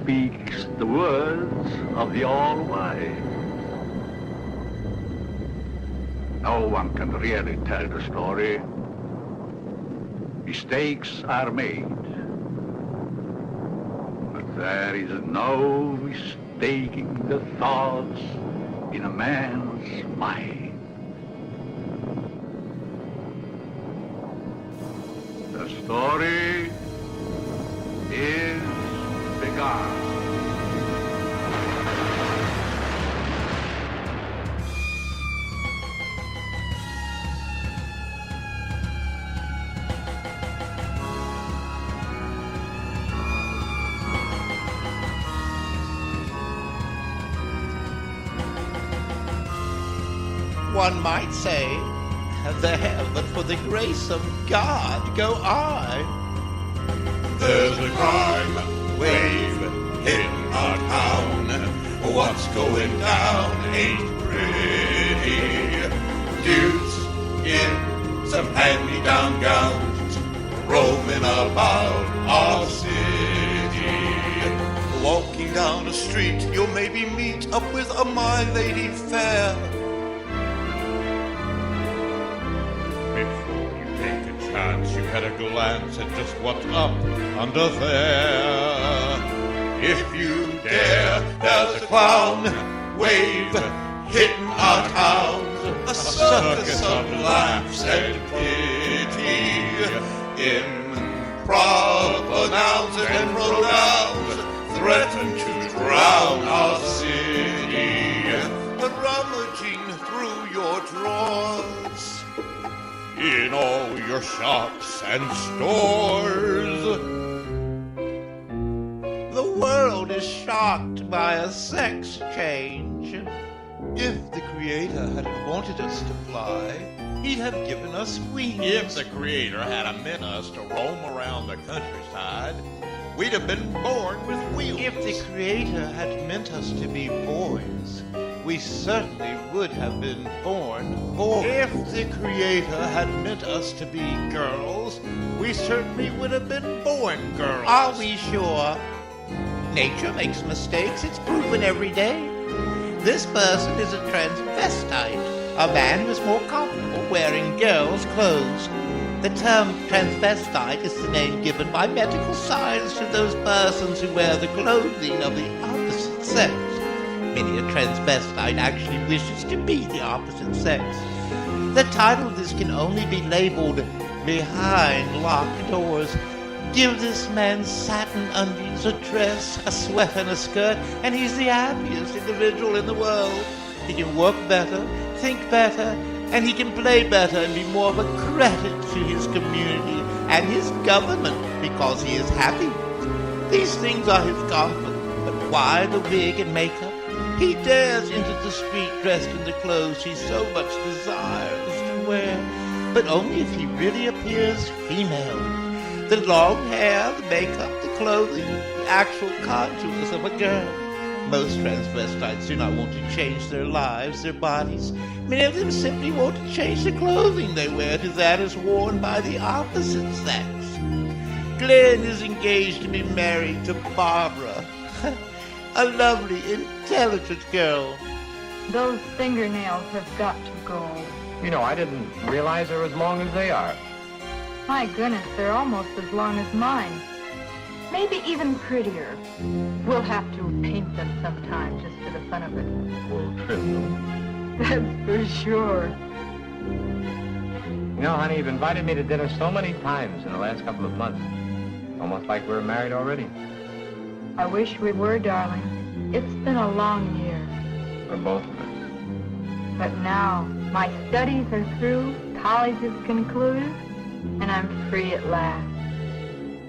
speaks the words of the All-Wise. No one can really tell the story. Mistakes are made. But there is no mistaking the thoughts in a man's mind. The story is begun. One might say, there, but for the grace of God go I. There's a crime wave hitting our town. What's going down ain't pretty. Dudes in some hand-me-down gowns roaming about our city. Walking down a street, you'll maybe meet up with a my lady fair. Before you take a chance, you had a glance at just what's up under there. If you dare, there's a clown wave hitting our town. A circus of laughs and pity. Improper nouns and pronouns threaten to drown our city. But rummaging through your drawers in all your shops and stores, The world is shocked by a sex change. If the Creator hadn't wanted us to fly, He'd have given us wings. if the Creator had meant us to roam around the countryside, we'd have been born with wheels. If the Creator had meant us to be boys, we certainly would have been born boys. If the Creator had meant us to be girls, we certainly would have been born girls. Are we sure? Nature makes mistakes. It's proven every day. This person is a transvestite, a man who is more comfortable wearing girls' clothes. The term transvestite is the name given by medical science to those persons who wear the clothing of the opposite sex. Many a transvestite actually wishes to be the opposite sex. The title of this can only be labeled Behind Locked Doors. Give this man satin undies, a dress, a sweater, and a skirt, and he's the happiest individual in the world. He can work better, think better, and he can play better and be more of a credit to his community and his government because he is happy. These things are his comfort, but why the wig and makeup? He dares into the street dressed in the clothes he so much desires to wear, but only if he really appears female. The long hair, the makeup, the clothing, the actual contours of a girl. Most transvestites do not want to change their lives, their bodies. Many of them simply want to change the clothing they wear to that is worn by the opposite sex. Glen is engaged to be married to Barbara, a lovely, intelligent girl. Those fingernails have got to go. You know, I didn't realize they're as long as they are. My goodness, they're almost as long as mine. Maybe even prettier. We'll have to paint them sometime just for the fun of it. We'll trim them. That's for sure. You know, honey, you've invited me to dinner so many times in the last couple of months. Almost like we're married already. I wish we were, darling. It's been a long year. For both of us. But now, my studies are through, college is concluded, and I'm free at last.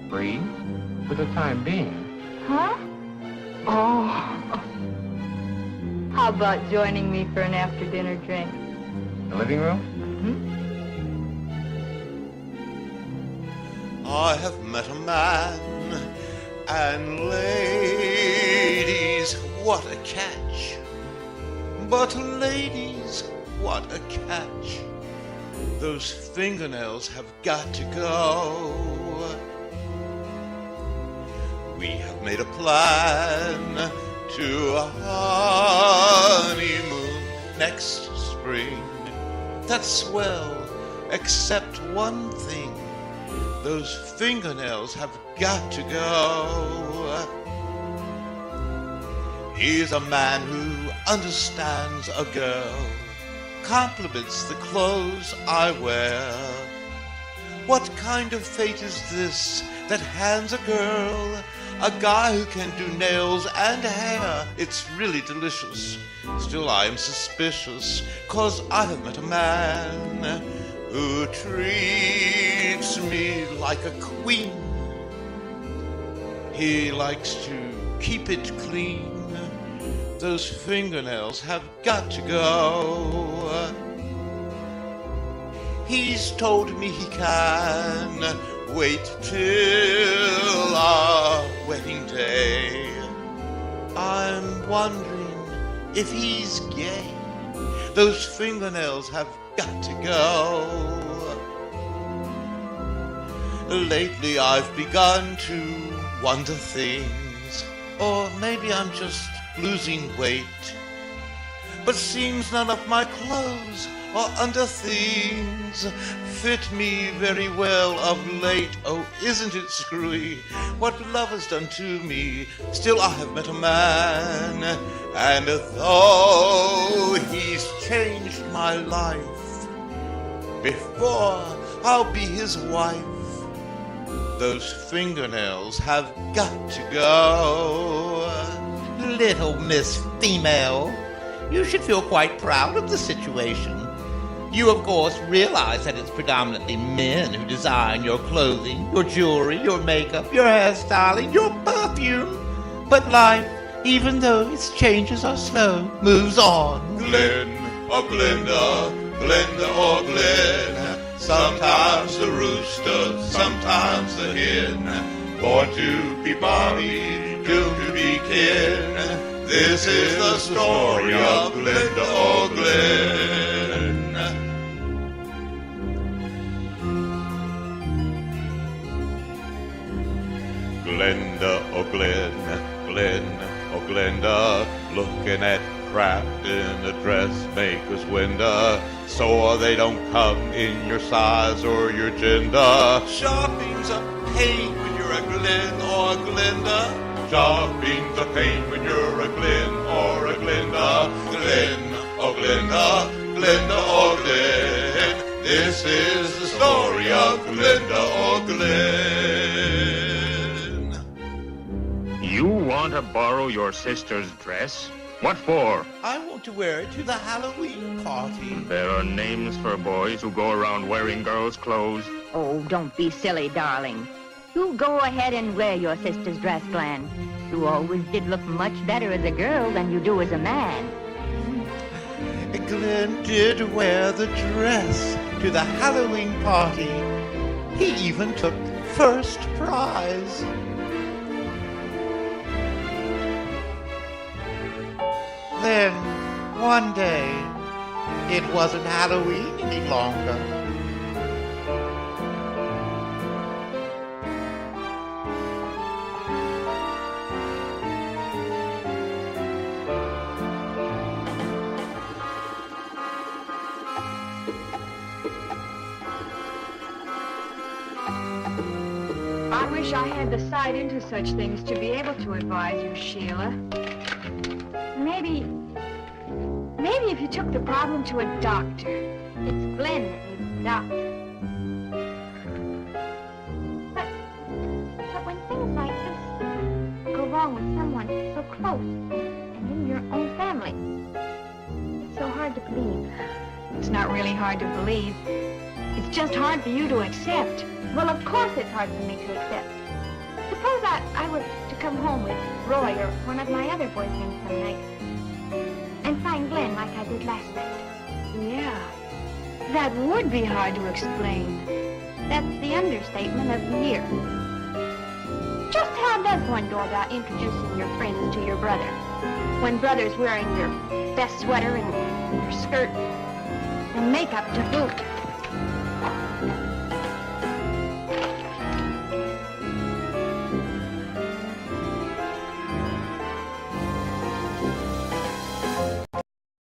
Free? For the time being. Huh? Oh. How about joining me for an after-dinner drink? The living room? I have met a man, and ladies, what a catch. But ladies, what a catch. Those fingernails have got to go. We have made a plan to a honeymoon next spring. That's swell, except one thing. Those fingernails have got to go. He's a man who understands a girl, compliments the clothes I wear. What kind of fate is this that hands a girl a guy who can do nails and hair? It's really delicious. Still I am suspicious, 'cause I have met a man who treats me like a queen. He likes to keep it clean. Those fingernails have got to go. He's told me he can wait till our wedding day. I'm wondering if he's gay. Those fingernails have got to go. Lately I've begun to wonder things, or maybe I'm just losing weight. But seems none of my clothes or underthings fit me very well of late. Oh, isn't it screwy what love has done to me? Still I have met a man, and though he's changed my life, before I'll be his wife, those fingernails have got to go. Little Miss Female, you should feel quite proud of the situation. You, of course, realize that it's predominantly men who design your clothing, your jewelry, your makeup, your hairstyling, your perfume. But life, even though its changes are slow, moves on. Glen or Glenda, Glenda or Glen. Sometimes the rooster, sometimes the hen. Born to be mommy, doomed to be kin. This is the story of Glenda or Glen. Glenda or Glen, Glen or Glenda, looking at craft in a dressmaker's window, so they don't come in your size or your gender. Shopping's a pain when you're a Glen or a Glenda. Shopping's a pain when you're a Glen or a Glenda. Glen or Glenda, Glenda or Glen. This is the story of Glenda or Glen. You want to borrow your sister's dress? What for? I want to wear it to the Halloween party. There are names for boys who go around wearing girls' clothes. Oh, don't be silly, darling. You go ahead and wear your sister's dress, Glen. You always did look much better as a girl than you do as a man. Glen did wear the dress to the Halloween party. He even took first prize. Then, one day, it wasn't Halloween any longer. I wish I had the sight into such things to be able to advise you, Sheila. Maybe if you took the problem to a doctor. It's Glen that needs a doctor. But when things like this go wrong with someone so close and in your own family, it's so hard to believe. It's not really hard to believe. It's just hard for you to accept. Well, of course it's hard for me to accept. Suppose I was to come home with Roy or one of my other boyfriends some night and find Glen like I did last night. Yeah, that would be hard to explain. That's the understatement of the year. Just how does one go about introducing your friends to your brother when brother's wearing your best sweater and your skirt and makeup to boot?